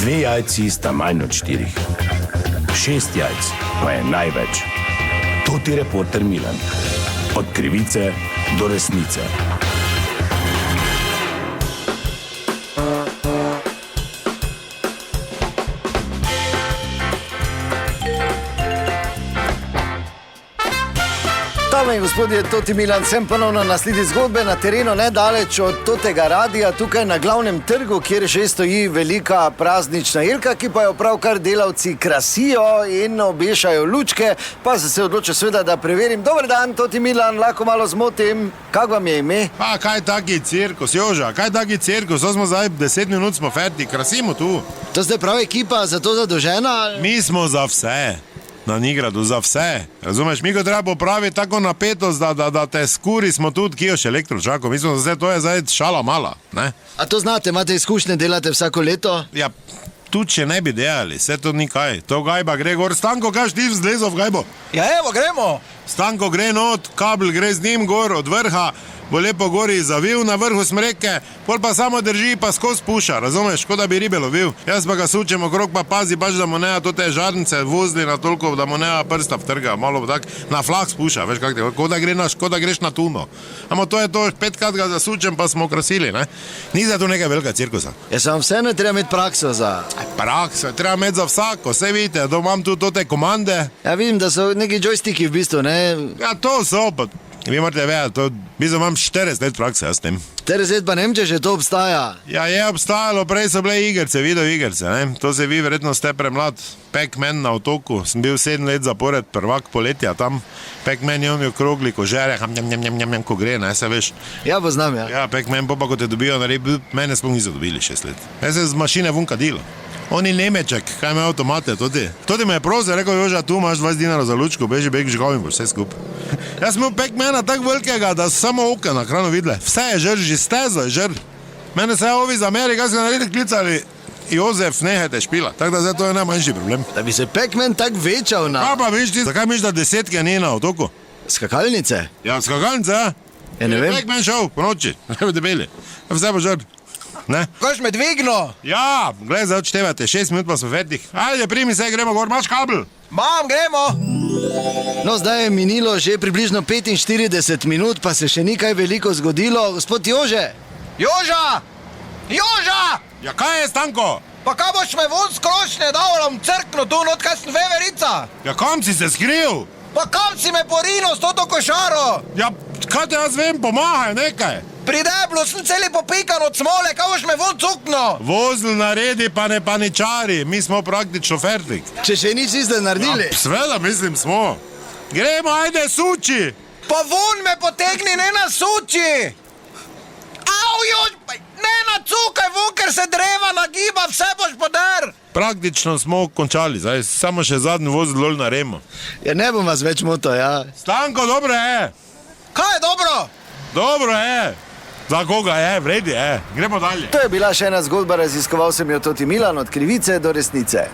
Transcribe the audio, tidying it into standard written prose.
2 jajci sta manj od 4. 6 jajc pa je največ. To ti reporter Milan. Od krivice do resnice. Dame in gospodje, Toti Milan, sem ponovno na sledi zgodbe na terenu, nedaleč od tega radija, tukaj na glavnem trgu, kjer že stoji velika praznična jelka, ki pa jo pravkar delavci krasijo in obešajo lučke, pa se odločil seveda, da preverim. Dober dan, Toti Milan, lahko malo zmotim, kak vam je ime? Pa kaj taki cirkus, Joža, kaj taki cirkus, to smo zdaj 10 minut smo ferti, krasimo tu. To ste prav ekipa za to zadolžena? Mi smo za vse. Na Nigradu za vse. Razumeš, mi ko treba popraviti tako napetost, da te skuri, smo tudi kijoš elektročako. Mi smo za vse, to je zdaj šala mala, ne? A to znate, imate izkušnje, delate vsako leto? Ja, tudi če ne bi delali, vse to ni kaj. To gajba gre gor. Stanko, kaš ti vzlezo v gajbo? Ja, evo, gremo. Stanko gre not, kabel gre z njim gor od vrha, bo lepo gori zavil na vrhu smreke, pol pa samo drži pa skozi puša, razumeš, kot da bi ribe lovil. Jaz pa ga sučem okrog, pa pazi pač, da mu ne to te žarnice vozli na toliko, da mu ne prsta vtrga, malo tak na flak spuša, veš kak te, kot da greš na tuno. Amo to je to, 5krat ga zasučem, pa smo okrasili, ne? Ni za to nekaj velika cirkusa. Ja, samo vseeno treba imeti prakso za... Prakso, treba imeti za vsako, vse vidite, da imam tu te komande. Ja, vidim, da so neki joystiki v bistvu, ne? Ja, to so, pa... Vi morate vedeti, to imam 40 let prakse, jaz s tem. 40 let pa ne vem, če že to obstaja. Ja, je obstajalo, prej so bile igrice, video igrice, ne? To se vi verjetno ste premlad. Pac-Man na otoku, sem bil 7 let zapored, prvak poletja tam. Pac-Man je on krogli, ko žere, ko gre, ne, se veš. Ja, poznam, ja. Ja, Pac-Man pa ko te dobijo na rebi, mene sploh niso dobili 6 let. Jaz se z mašine vun kadilo. Oni Nemeček, kaj ima avtomate, toti me je prosil, rekel Joža, tu imaš 20 dinarov za lučko, beži beg žgovim, boš vse skup. Jaz sem imel Pac-Mana tak velikega, da so samo oka na hrano videle. Vse je žr, že stezo je žr. Mene se je ovi z Amerika, so naredili klicali, Jozef, nehajte špila, tako da zdaj to je najmanjši problem. Da bi se Pac-Man tak večal na... Pa viš ti, zakaj miš, da 10 ni na otoku? Skakalnice? Ja, skakalnice, ja. Ja, ne vem. Pac-Man šel, po noči, ne bi debeli. Vse bo žr. Ne? Koš me dvigno? Ja, gledaj, zdaj odštevate, 6 minut pa smo fertih. Ajde, primi se, gremo gor, imaš kabel? Mam, gremo. No, zdaj je minilo že približno 45 minut, pa se še ni kaj veliko zgodilo. Gospod Jože! Joža! Joža! Ja, kaj je, Stanko? Pa kaj boš me von skrošnje dal, crkno tu, not kaj sem veverica? Ja, kam si se skril? Pa kam si me porino s toto košaro? Ja, kaj te jaz vem, pomagaj nekaj. Pri deblu sem celi popikan od smole, kaj boš me von cukno? Vozl naredi, pa ne paničari, mi smo praktično fertik. Če še nič niste naredili? Ja, sveda, mislim, smo. Gremo, ajde, suči. Pa von me potegni, ne na suči. Au, Jož, ne na cukaj von, ker se dreva nagiba, vse boš podar. Praktično smo končali, zdaj samo še zadnji vozl dol na remo. Ja, ne bom vas več moto, ja. Stanko, dobro je. Kaj je dobro? Dobro je. Za koga je, vredi je. Gremo dalje. To je bila še ena zgodba, raziskoval sem jo Toti Milan, od krivice do resnice.